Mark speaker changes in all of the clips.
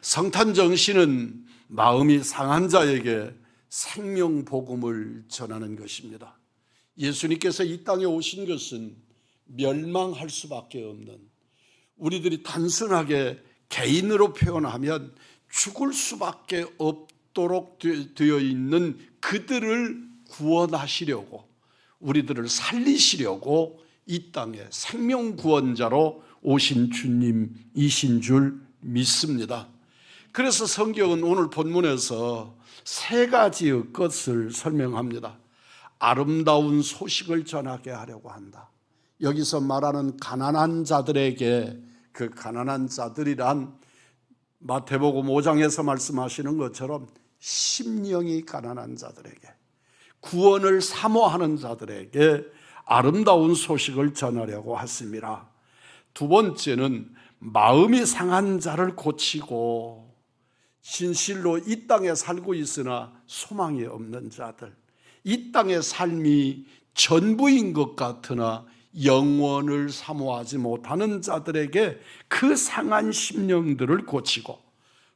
Speaker 1: 성탄 정신은 마음이 상한 자에게 생명 복음을 전하는 것입니다. 예수님께서 이 땅에 오신 것은 멸망할 수밖에 없는, 우리들이 단순하게 개인으로 표현하면 죽을 수밖에 없도록 되어 있는 그들을 구원하시려고, 우리들을 살리시려고 이 땅에 생명 구원자로 오신 주님이신 줄 믿습니다. 그래서 성경은 오늘 본문에서 세 가지의 것을 설명합니다. 아름다운 소식을 전하게 하려고 한다. 여기서 말하는 가난한 자들에게, 그 가난한 자들이란 마태복음 5장에서 말씀하시는 것처럼 심령이 가난한 자들에게, 구원을 사모하는 자들에게 아름다운 소식을 전하려고 했습니다. 두 번째는 마음이 상한 자를 고치고 진실로 이 땅에 살고 있으나 소망이 없는 자들, 이 땅의 삶이 전부인 것 같으나 영원을 사모하지 못하는 자들에게 그 상한 심령들을 고치고,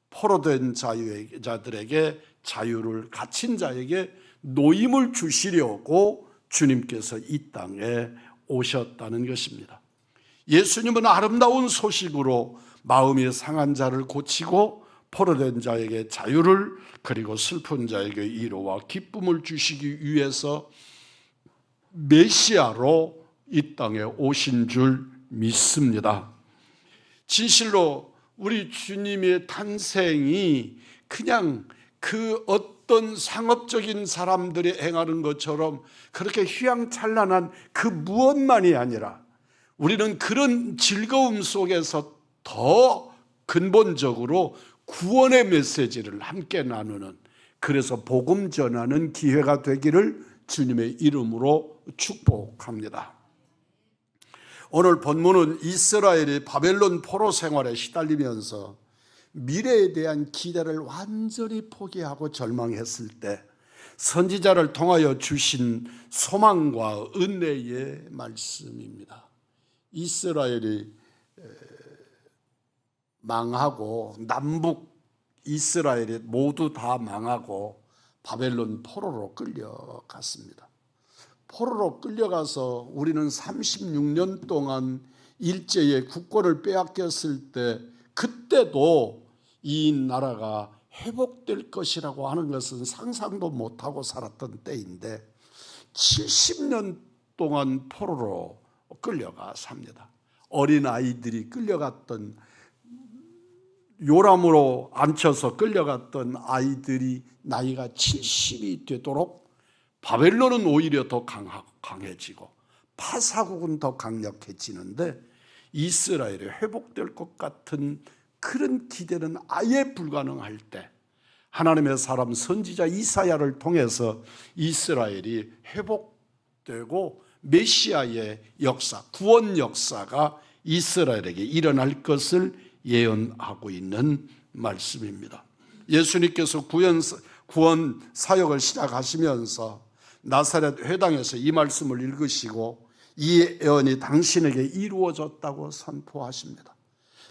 Speaker 1: 포로된 자들에게 자유를, 갇힌 자에게 노임을 주시려고 주님께서 이 땅에 오셨다는 것입니다. 예수님은 아름다운 소식으로 마음이 상한 자를 고치고 포로된 자에게 자유를, 그리고 슬픈 자에게 위로와 기쁨을 주시기 위해서 메시아로 이 땅에 오신 줄 믿습니다. 진실로 우리 주님의 탄생이 그냥 그 어떤 상업적인 사람들이 행하는 것처럼 그렇게 휘황찬란한 그 무엇만이 아니라, 우리는 그런 즐거움 속에서 더 근본적으로 구원의 메시지를 함께 나누는, 그래서 복음 전하는 기회가 되기를 주님의 이름으로 축복합니다. 오늘 본문은 이스라엘이 바벨론 포로 생활에 시달리면서 미래에 대한 기대를 완전히 포기하고 절망했을 때 선지자를 통하여 주신 소망과 은혜의 말씀입니다. 이스라엘이 망하고, 남북 이스라엘이 모두 다 망하고 바벨론 포로로 끌려갔습니다. 포로로 끌려가서 우리는 36년 동안 일제의 국권을 빼앗겼을 때, 그때도 이 나라가 회복될 것이라고 하는 것은 상상도 못하고 살았던 때인데 70년 동안 포로로 끌려가 삽니다. 어린아이들이 끌려갔던, 요람으로 앉혀서 끌려갔던 아이들이 나이가 70이 되도록, 바벨론은 오히려 더 강해지고 파사국은 더 강력해지는데 이스라엘이 회복될 것 같은 그런 기대는 아예 불가능할 때 하나님의 사람 선지자 이사야를 통해서 이스라엘이 회복되고 메시아의 역사, 구원 역사가 이스라엘에게 일어날 것을 예언하고 있는 말씀입니다. 예수님께서 구원 사역을 시작하시면서 나사렛 회당에서 이 말씀을 읽으시고 이 예언이 당신에게 이루어졌다고 선포하십니다.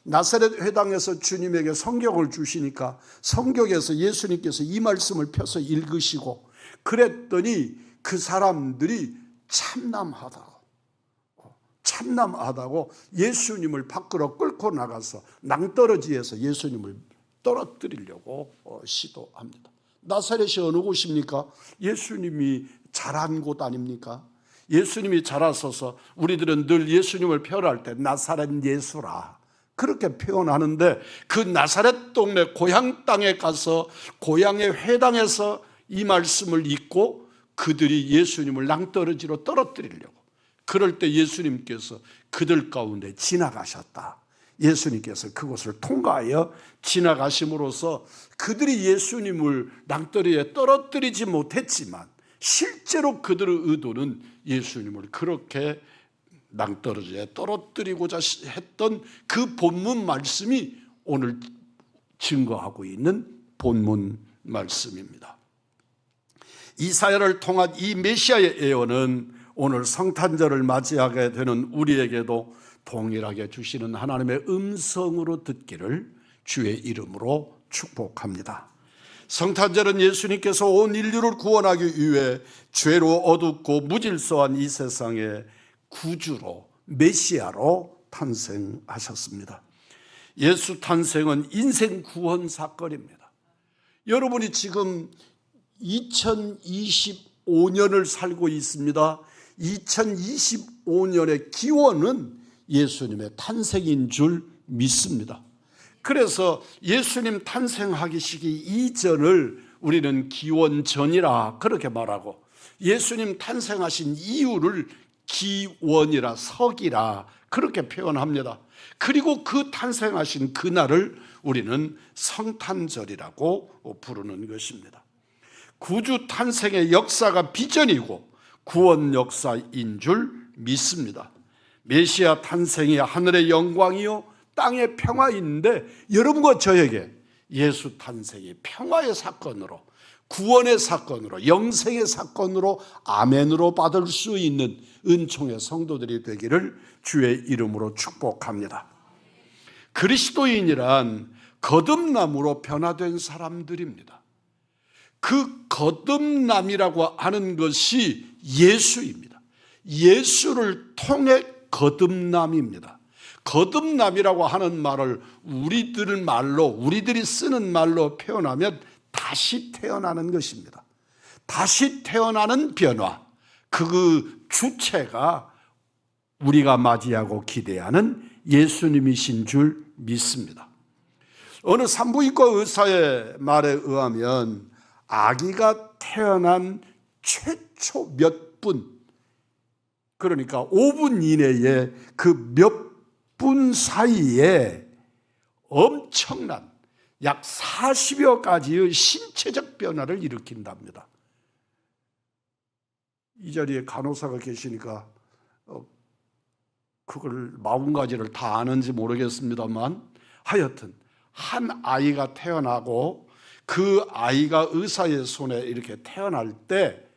Speaker 1: 나사렛 회당에서 주님에게 성경을 주시니까 성경에서 예수님께서 이 말씀을 펴서 읽으시고, 그랬더니 그 사람들이 참남하다고 예수님을 밖으로 끌고 나가서 낭떠러지에서 예수님을 떨어뜨리려고 시도합니다. 나사렛이 어느 곳입니까? 예수님이 자란 곳 아닙니까? 예수님이 자라서서 우리들은 늘 예수님을 표현할 때 나사렛 예수라 그렇게 표현하는데, 그 나사렛 동네 고향 땅에 가서 고향의 회당에서 이 말씀을 읽고 그들이 예수님을 낭떠러지로 떨어뜨리려고, 그럴 때 예수님께서 그들 가운데 지나가셨다. 예수님께서 그곳을 통과하여 지나가심으로써 그들이 예수님을 낭떠러지에 떨어뜨리지 못했지만 실제로 그들의 의도는 예수님을 그렇게 낭떠러지에 떨어뜨리고자 했던 그 본문 말씀이 오늘 증거하고 있는 본문 말씀입니다. 이사야를 통한 이 메시아의 예언은 오늘 성탄절을 맞이하게 되는 우리에게도 동일하게 주시는 하나님의 음성으로 듣기를 주의 이름으로 축복합니다. 성탄절은 예수님께서 온 인류를 구원하기 위해 죄로 어둡고 무질서한 이 세상에 구주로, 메시아로 탄생하셨습니다. 예수 탄생은 인생 구원 사건입니다. 여러분이 지금 2025년을 살고 있습니다. 2025년의 기원은 예수님의 탄생인 줄 믿습니다. 그래서 예수님 탄생하기 시기 이전을 우리는 기원전이라 그렇게 말하고, 예수님 탄생하신 이유를 기원이라, 석이라 그렇게 표현합니다. 그리고 그 탄생하신 그날을 우리는 성탄절이라고 부르는 것입니다. 구주 탄생의 역사가 비전이고 구원 역사인 줄 믿습니다. 메시아 탄생이 하늘의 영광이요 땅의 평화인데, 여러분과 저에게 예수 탄생이 평화의 사건으로, 구원의 사건으로, 영생의 사건으로, 아멘으로 받을 수 있는 은총의 성도들이 되기를 주의 이름으로 축복합니다. 그리스도인이란 거듭남으로 변화된 사람들입니다. 그 거듭남이라고 하는 것이 예수입니다. 예수를 통해 거듭남입니다. 거듭남이라고 하는 말을 우리들이 쓰는 말로 표현하면 다시 태어나는 것입니다. 다시 태어나는 변화, 그 주체가 우리가 맞이하고 기대하는 예수님이신 줄 믿습니다. 어느 산부인과 의사의 말에 의하면 아기가 태어난 최초 몇 분, 그러니까 5분 이내에 그 몇 분 사이에 엄청난 약 40여 가지의 신체적 변화를 일으킨답니다. 이 자리에 간호사가 계시니까 그걸 40가지를 다 아는지 모르겠습니다만, 하여튼 한 아이가 태어나고 그 아이가 의사의 손에 이렇게 태어날 때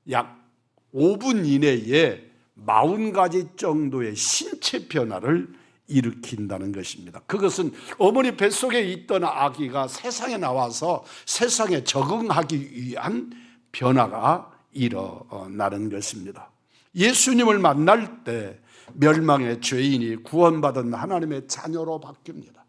Speaker 1: 약 5분 이내에 40가지 정도의 신체 변화를 일으킨다는 것입니다. 그것은 어머니 뱃속에 있던 아기가 세상에 나와서 세상에 적응하기 위한 변화가 일어나는 것입니다. 예수님을 만날 때 멸망의 죄인이 구원받은 하나님의 자녀로 바뀝니다.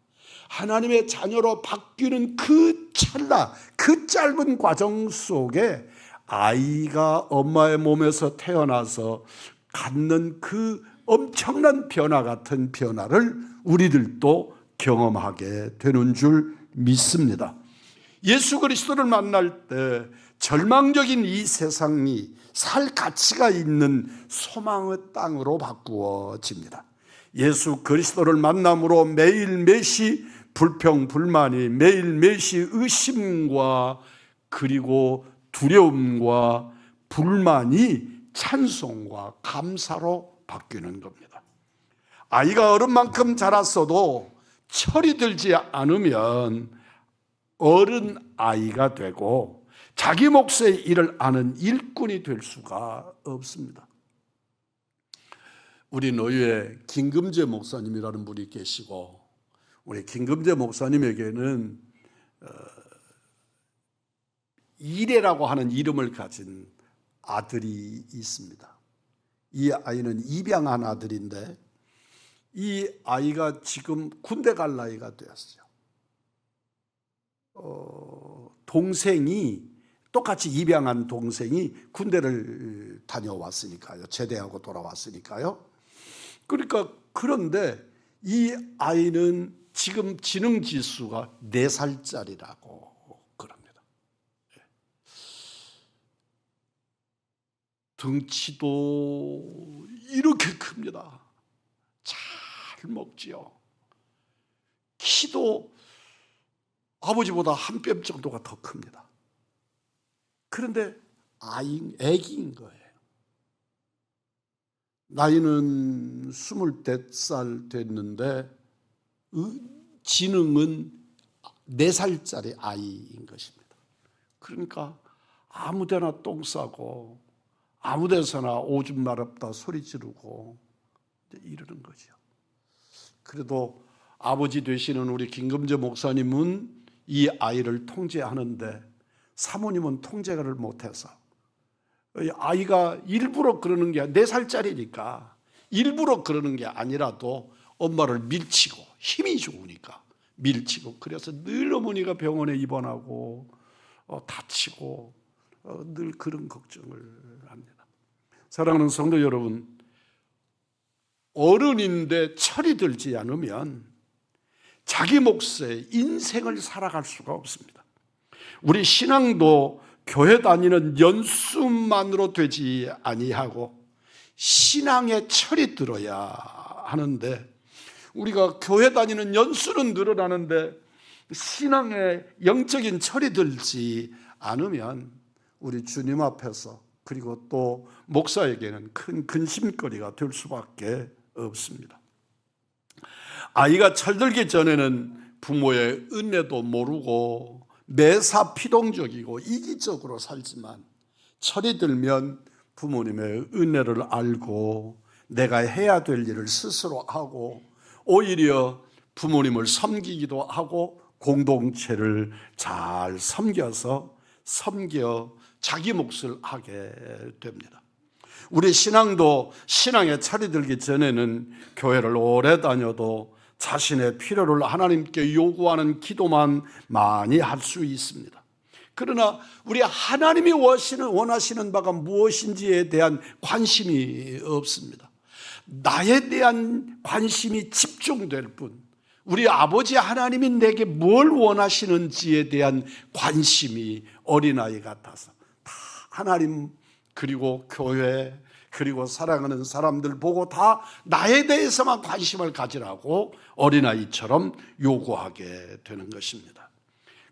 Speaker 1: 하나님의 자녀로 바뀌는 그 찰나, 그 짧은 과정 속에 아이가 엄마의 몸에서 태어나서 갖는 그 엄청난 변화 같은 변화를 우리들도 경험하게 되는 줄 믿습니다. 예수 그리스도를 만날 때 절망적인 이 세상이 살 가치가 있는 소망의 땅으로 바꾸어집니다. 예수 그리스도를 만남으로 매일매시 불평불만이, 매일매시 의심과 그리고 두려움과 불만이 찬송과 감사로 바뀌는 겁니다. 아이가 어른만큼 자랐어도 철이 들지 않으면 어른 아이가 되고 자기 몫의 일을 아는 일꾼이 될 수가 없습니다. 우리 노유에 김금재 목사님이라는 분이 계시고, 우리 김금재 목사님에게는 이래라고 하는 이름을 가진 아들이 있습니다. 이 아이는 입양한 아들인데 이 아이가 지금 군대 갈 나이가 되었어요. 동생이, 똑같이 입양한 동생이 군대를 다녀왔으니까요. 제대하고 돌아왔으니까요. 그러니까 그런데 이 아이는 지금 지능지수가 4살짜리라고 그럽니다. 덩치도 이렇게 큽니다. 잘 먹지요. 키도 아버지보다 한 뼘 정도가 더 큽니다. 그런데 애기인 거예요. 나이는 24살 됐는데 지능은 4살짜리 아이인 것입니다. 그러니까 아무데나 똥 싸고 아무데서나 오줌 마렵다 소리 지르고 이러는 거죠. 그래도 아버지 되시는 우리 김금재 목사님은 이 아이를 통제하는데 사모님은 통제를 못해서 아이가 일부러 그러는 게 4살짜리니까 일부러 그러는 게 아니라도 엄마를 밀치고 힘이 좋으니까 밀치고 그래서 늘 어머니가 병원에 입원하고 다치고 늘 그런 걱정을 합니다. 사랑하는 성도 여러분, 어른인데 철이 들지 않으면 자기 몫의 인생을 살아갈 수가 없습니다. 우리 신앙도 교회 다니는 연수만으로 되지 아니하고 신앙에 철이 들어야 하는데 우리가 교회 다니는 연수는 늘어나는데 신앙에 영적인 철이 들지 않으면 우리 주님 앞에서 그리고 또 목사에게는 큰 근심거리가 될 수밖에 없습니다. 아이가 철들기 전에는 부모의 은혜도 모르고 매사피동적이고 이기적으로 살지만 철이 들면 부모님의 은혜를 알고 내가 해야 될 일을 스스로 하고 오히려 부모님을 섬기기도 하고 공동체를 잘 섬겨 자기 몫을 하게 됩니다. 우리 신앙도 신앙에 철이 들기 전에는 교회를 오래 다녀도 자신의 필요를 하나님께 요구하는 기도만 많이 할 수 있습니다. 그러나 우리 하나님이 원하시는 바가 무엇인지에 대한 관심이 없습니다. 나에 대한 관심이 집중될 뿐 우리 아버지 하나님이 내게 뭘 원하시는지에 대한 관심이 어린아이 같아서 다 하나님 그리고 교회 그리고 사랑하는 사람들 보고 다 나에 대해서만 관심을 가지라고 어린아이처럼 요구하게 되는 것입니다.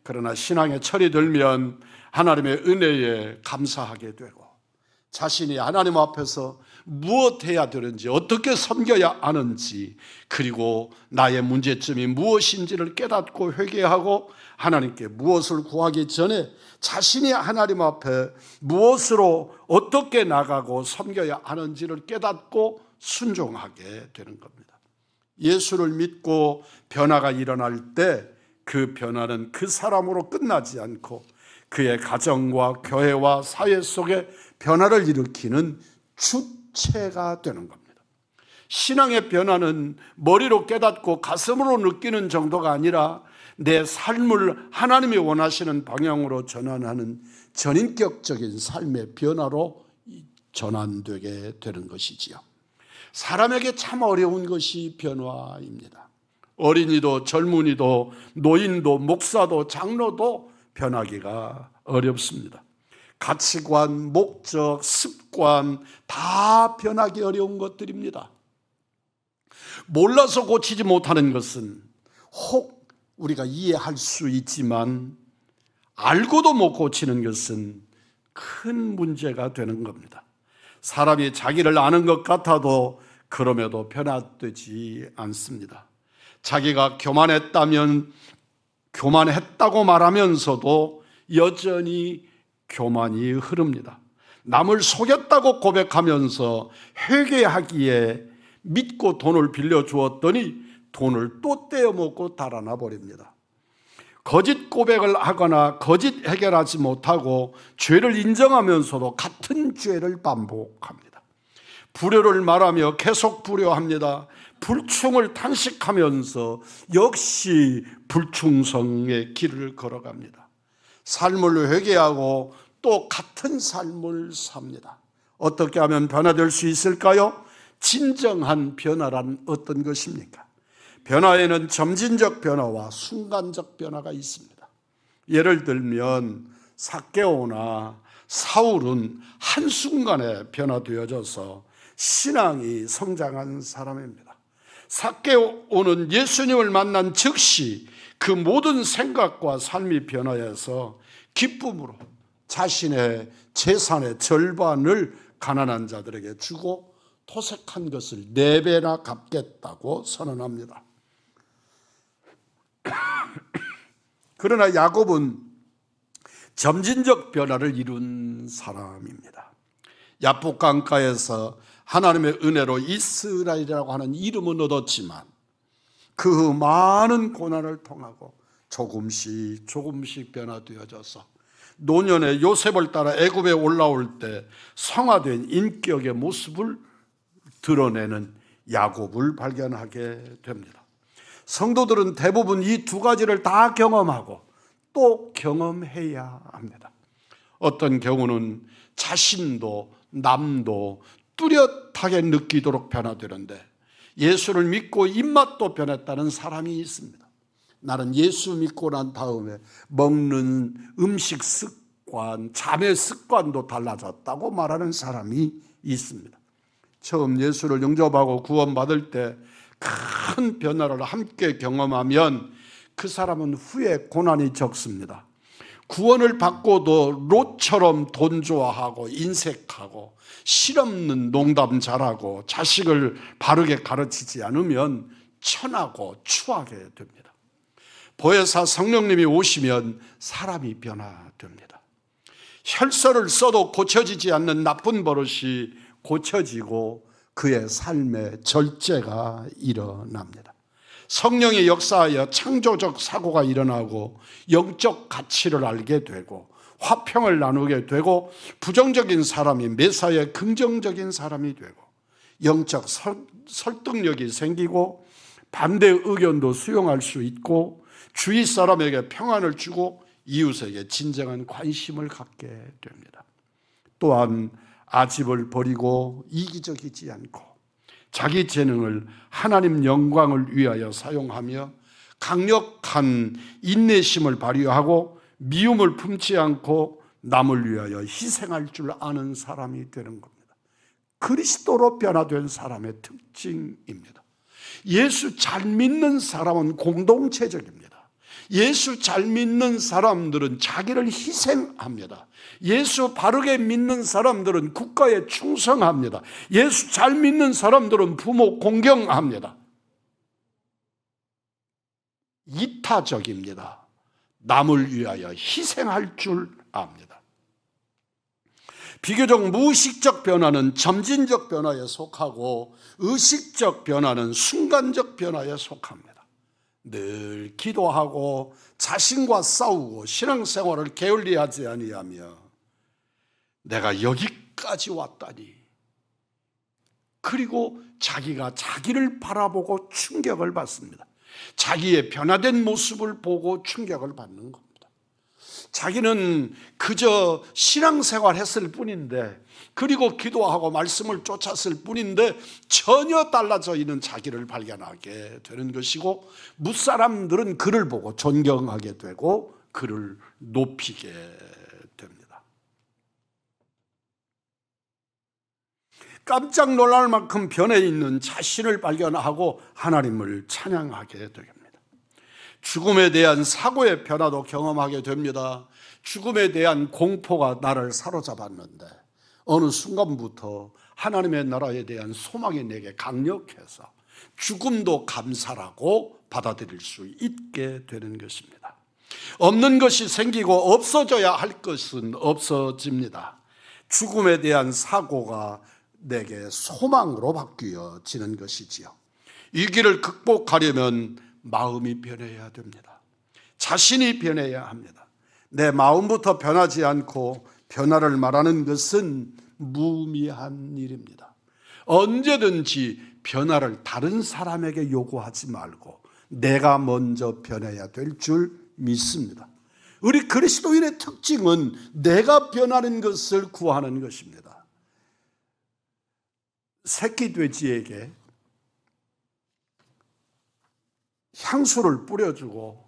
Speaker 1: 그러나 신앙에 철이 들면 하나님의 은혜에 감사하게 되고 자신이 하나님 앞에서 무엇 해야 되는지 어떻게 섬겨야 하는지 그리고 나의 문제점이 무엇인지를 깨닫고 회개하고 하나님께 무엇을 구하기 전에 자신이 하나님 앞에 무엇으로 어떻게 나가고 섬겨야 하는지를 깨닫고 순종하게 되는 겁니다. 예수를 믿고 변화가 일어날 때 그 변화는 그 사람으로 끝나지 않고 그의 가정과 교회와 사회 속에 변화를 일으키는 주체가 되는 겁니다. 신앙의 변화는 머리로 깨닫고 가슴으로 느끼는 정도가 아니라 내 삶을 하나님이 원하시는 방향으로 전환하는 전인격적인 삶의 변화로 전환되게 되는 것이지요. 사람에게 참 어려운 것이 변화입니다. 어린이도 젊은이도 노인도 목사도 장로도 변하기가 어렵습니다. 가치관, 목적, 습관 다 변하기 어려운 것들입니다. 몰라서 고치지 못하는 것은 혹 우리가 이해할 수 있지만 알고도 못 고치는 것은 큰 문제가 되는 겁니다. 사람이 자기를 아는 것 같아도 그럼에도 변화되지 않습니다. 자기가 교만했다고 말하면서도 여전히 교만이 흐릅니다. 남을 속였다고 고백하면서 회개하기에 믿고 돈을 빌려주었더니 돈을 또 떼어먹고 달아나 버립니다. 거짓 고백을 하거나 거짓 해결하지 못하고 죄를 인정하면서도 같은 죄를 반복합니다. 불효를 말하며 계속 불효합니다. 불충을 탄식하면서 역시 불충성의 길을 걸어갑니다. 삶을 회개하고 또 같은 삶을 삽니다. 어떻게 하면 변화될 수 있을까요? 진정한 변화란 어떤 것입니까? 변화에는 점진적 변화와 순간적 변화가 있습니다. 예를 들면 삭개오나 사울은 한순간에 변화되어져서 신앙이 성장한 사람입니다. 삭개오는 예수님을 만난 즉시 그 모든 생각과 삶이 변화해서 기쁨으로 자신의 재산의 절반을 가난한 자들에게 주고 토색한 것을 4배나 갚겠다고 선언합니다. 그러나 야곱은 점진적 변화를 이룬 사람입니다. 야복 강가에서 하나님의 은혜로 이스라엘이라고 하는 이름은 얻었지만 그 많은 고난을 통하고 조금씩 조금씩 변화되어져서 노년의 요셉을 따라 애굽에 올라올 때 성화된 인격의 모습을 드러내는 야곱을 발견하게 됩니다. 성도들은 대부분 이 두 가지를 다 경험하고 또 경험해야 합니다. 어떤 경우는 자신도 남도 뚜렷하게 느끼도록 변화되는데 예수를 믿고 입맛도 변했다는 사람이 있습니다. 나는 예수 믿고 난 다음에 먹는 음식 습관, 잠의 습관도 달라졌다고 말하는 사람이 있습니다. 처음 예수를 영접하고 구원받을 때 큰 변화를 함께 경험하면 그 사람은 후에 고난이 적습니다. 구원을 받고도 롯처럼 돈 좋아하고 인색하고 실없는 농담 잘하고 자식을 바르게 가르치지 않으면 천하고 추하게 됩니다. 보혜사 성령님이 오시면 사람이 변화됩니다. 혈서를 써도 고쳐지지 않는 나쁜 버릇이 고쳐지고 그의 삶에 절제가 일어납니다. 성령이 역사하여 창조적 사고가 일어나고 영적 가치를 알게 되고 화평을 나누게 되고 부정적인 사람이 매사에 긍정적인 사람이 되고 영적 설득력이 생기고 반대 의견도 수용할 수 있고 주위 사람에게 평안을 주고 이웃에게 진정한 관심을 갖게 됩니다. 또한 아집을 버리고 이기적이지 않고 자기 재능을 하나님 영광을 위하여 사용하며 강력한 인내심을 발휘하고 미움을 품지 않고 남을 위하여 희생할 줄 아는 사람이 되는 겁니다. 그리스도로 변화된 사람의 특징입니다. 예수 잘 믿는 사람은 공동체적입니다. 예수 잘 믿는 사람들은 자기를 희생합니다. 예수 바르게 믿는 사람들은 국가에 충성합니다. 예수 잘 믿는 사람들은 부모 공경합니다. 이타적입니다. 남을 위하여 희생할 줄 압니다. 비교적 무의식적 변화는 점진적 변화에 속하고 의식적 변화는 순간적 변화에 속합니다. 늘 기도하고 자신과 싸우고 신앙생활을 게을리하지 아니하며 내가 여기까지 왔다니, 그리고 자기가 자기를 바라보고 충격을 받습니다. 자기의 변화된 모습을 보고 충격을 받는 겁니다. 자기는 그저 신앙생활 했을 뿐인데, 그리고 기도하고 말씀을 쫓았을 뿐인데 전혀 달라져 있는 자기를 발견하게 되는 것이고, 무사람들은 그를 보고 존경하게 되고 그를 높이게 됩니다. 깜짝 놀랄 만큼 변해 있는 자신을 발견하고 하나님을 찬양하게 됩니다. 죽음에 대한 사고의 변화도 경험하게 됩니다. 죽음에 대한 공포가 나를 사로잡았는데 어느 순간부터 하나님의 나라에 대한 소망이 내게 강력해서 죽음도 감사라고 받아들일 수 있게 되는 것입니다. 없는 것이 생기고 없어져야 할 것은 없어집니다. 죽음에 대한 사고가 내게 소망으로 바뀌어지는 것이지요. 위기를 극복하려면 마음이 변해야 됩니다. 자신이 변해야 합니다. 내 마음부터 변하지 않고 변화를 말하는 것은 무의미한 일입니다. 언제든지 변화를 다른 사람에게 요구하지 말고 내가 먼저 변해야 될 줄 믿습니다. 우리 그리스도인의 특징은 내가 변하는 것을 구하는 것입니다. 새끼 돼지에게 향수를 뿌려주고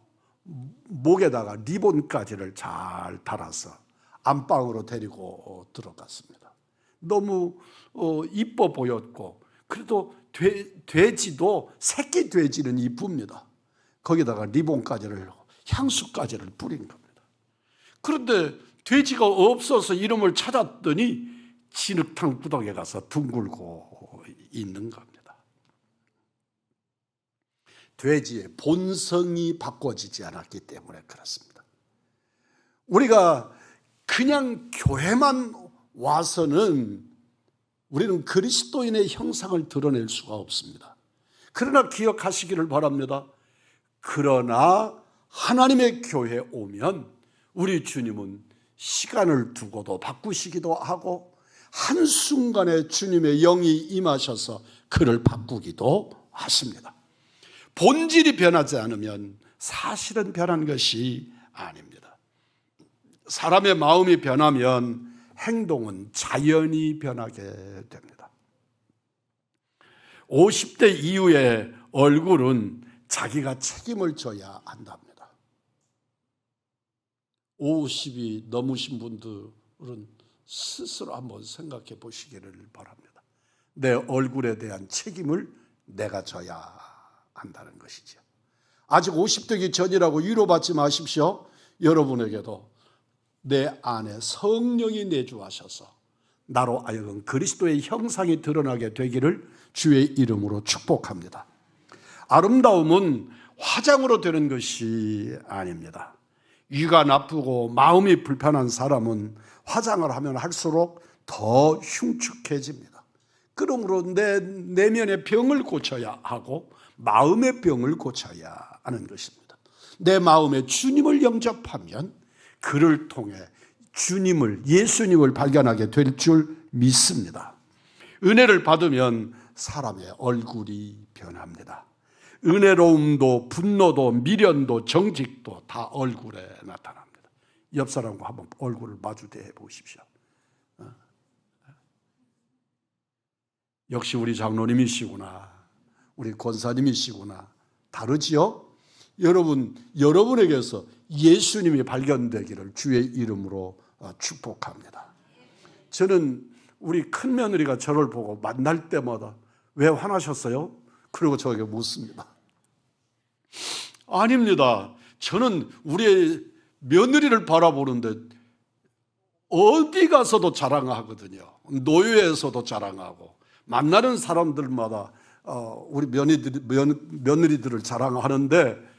Speaker 1: 목에다가 리본까지를 잘 달아서 안방으로 데리고 들어갔습니다. 너무 이뻐 보였고, 그래도 돼지도 새끼 돼지는 이쁩니다. 거기다가 리본까지를, 향수까지를 뿌린 겁니다. 그런데 돼지가 없어서 이름을 찾았더니 진흙탕 구덩이에 가서 둥글고 있는 겁니다. 돼지의 본성이 바꿔지지 않았기 때문에 그렇습니다. 우리가 그냥 교회만 와서는 우리는 그리스도인의 형상을 드러낼 수가 없습니다. 그러나 기억하시기를 바랍니다. 그러나 하나님의 교회에 오면 우리 주님은 시간을 두고도 바꾸시기도 하고 한순간에 주님의 영이 임하셔서 그를 바꾸기도 하십니다. 본질이 변하지 않으면 사실은 변한 것이 아닙니다. 사람의 마음이 변하면 행동은 자연히 변하게 됩니다. 50대 이후의 얼굴은 자기가 책임을 져야 한답니다. 50이 넘으신 분들은 스스로 한번 생각해 보시기를 바랍니다. 내 얼굴에 대한 책임을 내가 져야 한다는 것이죠. 아직 50되기 전이라고 위로받지 마십시오. 여러분에게도 내 안에 성령이 내주하셔서 나로 하여금 그리스도의 형상이 드러나게 되기를 주의 이름으로 축복합니다. 아름다움은 화장으로 되는 것이 아닙니다. 위가 나쁘고 마음이 불편한 사람은 화장을 하면 할수록 더 흉측해집니다. 그러므로 내 내면의 병을 고쳐야 하고 마음의 병을 고쳐야 하는 것입니다. 내 마음에 주님을 영접하면 그를 통해 예수님을 발견하게 될 줄 믿습니다. 은혜를 받으면 사람의 얼굴이 변합니다. 은혜로움도 분노도 미련도 정직도 다 얼굴에 나타납니다. 옆 사람과 한번 얼굴을 마주대해 보십시오. 역시 우리 장로님이시구나, 우리 권사님이시구나. 다르지요? 여러분에게서 예수님이 발견되기를 주의 이름으로 축복합니다. 저는 우리 큰며느리가 저를 보고 만날 때마다 왜 화나셨어요? 그리고 저에게 묻습니다. 아닙니다. 저는 우리 며느리를 바라보는데 어디 가서도 자랑하거든요. 노예에서도 자랑하고 만나는 사람들마다 우리 며느리들을 자랑하는데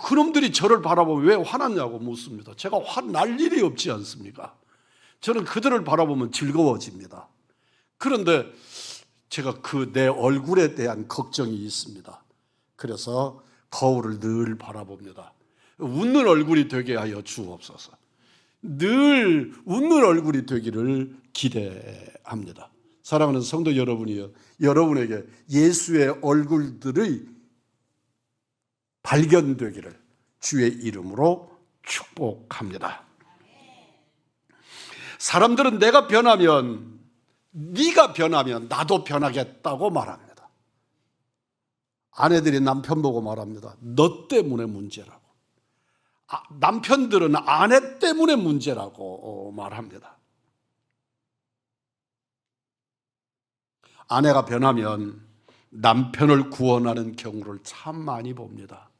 Speaker 1: 그놈들이 저를 바라보면 왜 화났냐고 묻습니다. 제가 화날 일이 없지 않습니까? 저는 그들을 바라보면 즐거워집니다. 그런데 제가 내 얼굴에 대한 걱정이 있습니다. 그래서 거울을 늘 바라봅니다. 웃는 얼굴이 되게 하여 주옵소서. 늘 웃는 얼굴이 되기를 기대합니다. 사랑하는 성도 여러분이요, 여러분에게 예수의 얼굴들의 발견되기를 주의 이름으로 축복합니다. 사람들은 내가 변하면, 네가 변하면 나도 변하겠다고 말합니다. 아내들이 남편 보고 말합니다. 너 때문에 문제라고. 남편들은 아내 때문에 문제라고 말합니다. 아내가 변하면 남편을 구원하는 경우를 참 많이 봅니다.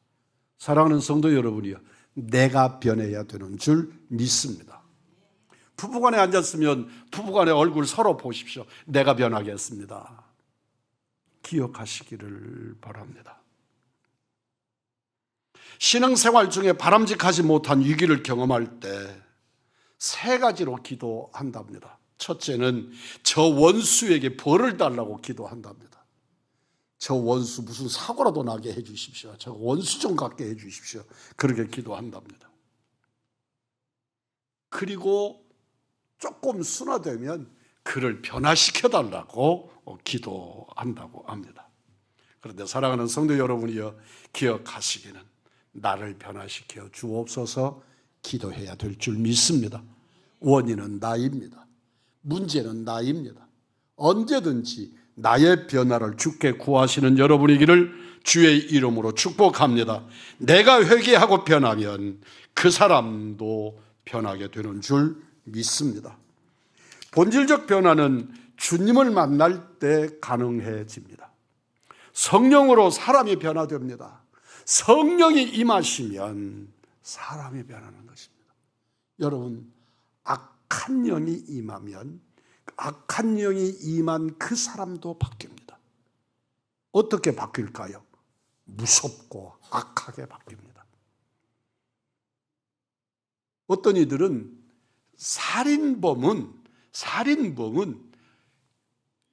Speaker 1: 사랑하는 성도 여러분이요, 내가 변해야 되는 줄 믿습니다. 부부간에 앉았으면 부부간의 얼굴 서로 보십시오. 내가 변하겠습니다. 기억하시기를 바랍니다. 신앙생활 중에 바람직하지 못한 위기를 경험할 때 3가지로 기도한답니다. 첫째는 저 원수에게 벌을 달라고 기도한답니다. 저 원수 무슨 사고라도 나게 해 주십시오. 저 원수 좀 갖게 해 주십시오. 그렇게 기도한답니다. 그리고 조금 순화되면 그를 변화시켜 달라고 기도한다고 합니다. 그런데 사랑하는 성도 여러분이여, 기억하시기는 나를 변화시켜 주옵소서 기도해야 될 줄 믿습니다. 원인은 나입니다. 문제는 나입니다. 언제든지 나의 변화를 주께 구하시는 여러분이기를 주의 이름으로 축복합니다. 내가 회개하고 변하면 그 사람도 변하게 되는 줄 믿습니다. 본질적 변화는 주님을 만날 때 가능해집니다. 성령으로 사람이 변화됩니다. 성령이 임하시면 사람이 변하는 것입니다. 여러분, 악한 영이 임하면 악한 영이 임한 그 사람도 바뀝니다. 어떻게 바뀔까요? 무섭고 악하게 바뀝니다. 어떤 이들은 살인범은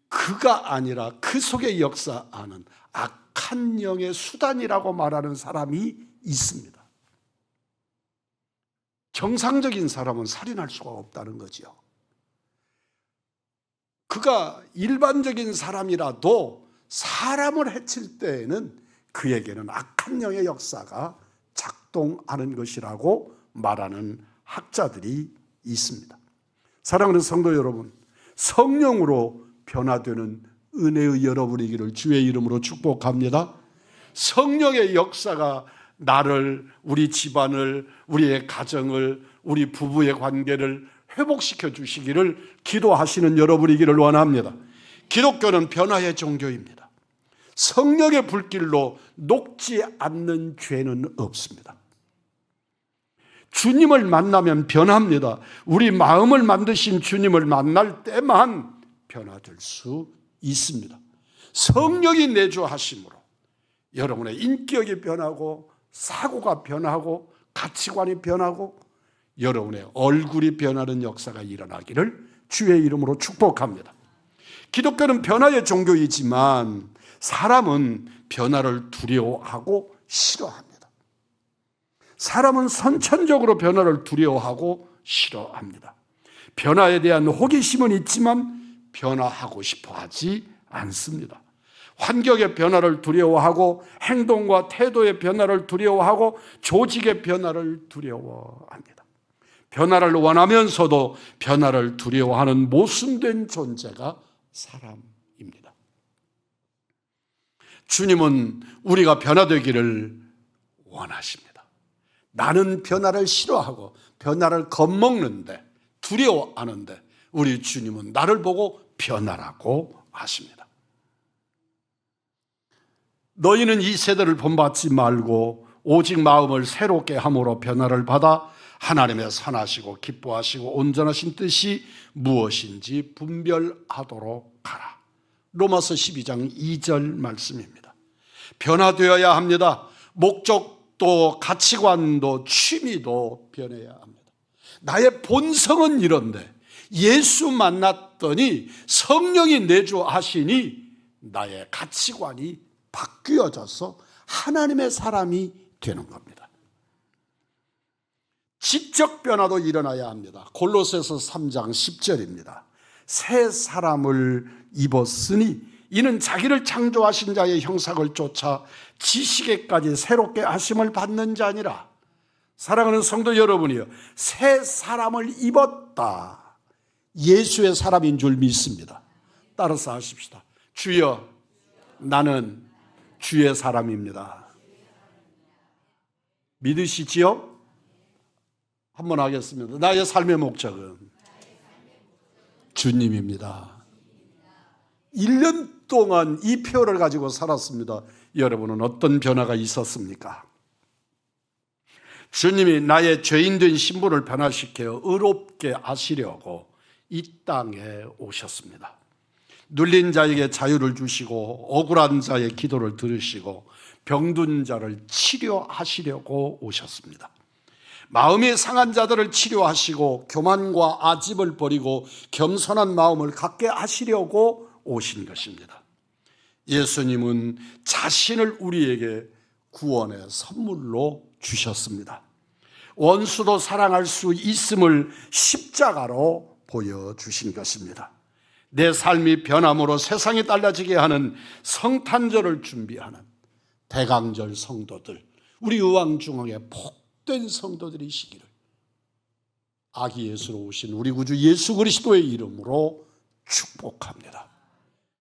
Speaker 1: 그가 아니라 그 속에 역사하는 악한 영의 수단이라고 말하는 사람이 있습니다. 정상적인 사람은 살인할 수가 없다는 거죠. 그가 일반적인 사람이라도 사람을 해칠 때에는 그에게는 악한 영의 역사가 작동하는 것이라고 말하는 학자들이 있습니다. 사랑하는 성도 여러분, 성령으로 변화되는 은혜의 여러분이기를 주의 이름으로 축복합니다. 성령의 역사가 나를, 우리 집안을, 우리의 가정을, 우리 부부의 관계를 회복시켜 주시기를 기도하시는 여러분이기를 원합니다. 기독교는 변화의 종교입니다. 성령의 불길로 녹지 않는 죄는 없습니다. 주님을 만나면 변합니다. 우리 마음을 만드신 주님을 만날 때만 변화될 수 있습니다. 성령이 내주하심으로 여러분의 인격이 변하고 사고가 변하고 가치관이 변하고 여러분의 얼굴이 변하는 역사가 일어나기를 주의 이름으로 축복합니다. 기독교는 변화의 종교이지만 사람은 변화를 두려워하고 싫어합니다. 사람은 선천적으로 변화를 두려워하고 싫어합니다. 변화에 대한 호기심은 있지만 변화하고 싶어 하지 않습니다. 환경의 변화를 두려워하고 행동과 태도의 변화를 두려워하고 조직의 변화를 두려워합니다. 변화를 원하면서도 변화를 두려워하는 모순된 존재가 사람입니다. 주님은 우리가 변화되기를 원하십니다. 나는 변화를 싫어하고 변화를 겁먹는데 두려워하는데 우리 주님은 나를 보고 변화라고 하십니다. 너희는 이 세대를 본받지 말고 오직 마음을 새롭게 함으로 변화를 받아 하나님의 선하시고 기뻐하시고 온전하신 뜻이 무엇인지 분별하도록 하라. 로마서 12장 2절 말씀입니다. 변화되어야 합니다. 목적도 가치관도 취미도 변해야 합니다. 나의 본성은 이런데 예수 만났더니 성령이 내주하시니 나의 가치관이 바뀌어져서 하나님의 사람이 되는 겁니다. 지적 변화도 일어나야 합니다. 골로새서 3장 10절입니다. 새 사람을 입었으니 이는 자기를 창조하신 자의 형상을 쫓아 지식에까지 새롭게 하심을 받는 자니라. 사랑하는 성도 여러분이요, 새 사람을 입었다. 예수의 사람인 줄 믿습니다. 따라서 하십시다. 주여, 나는 주의 사람입니다. 믿으시지요? 한번 하겠습니다. 나의 삶의 목적은 주님입니다. 1년 동안 이 표를 가지고 살았습니다. 여러분은 어떤 변화가 있었습니까? 주님이 나의 죄인된 신분을 변화시켜 의롭게 하시려고 이 땅에 오셨습니다. 눌린 자에게 자유를 주시고 억울한 자의 기도를 들으시고 병든 자를 치료하시려고 오셨습니다. 마음이 상한 자들을 치료하시고 교만과 아집을 버리고 겸손한 마음을 갖게 하시려고 오신 것입니다. 예수님은 자신을 우리에게 구원의 선물로 주셨습니다. 원수도 사랑할 수 있음을 십자가로 보여주신 것입니다. 내 삶이 변함으로 세상이 달라지게 하는 성탄절을 준비하는 대강절 성도들, 우리 의왕중앙에 복된 성도들이시기를 아기 예수로 오신 우리 구주 예수 그리스도의 이름으로 축복합니다.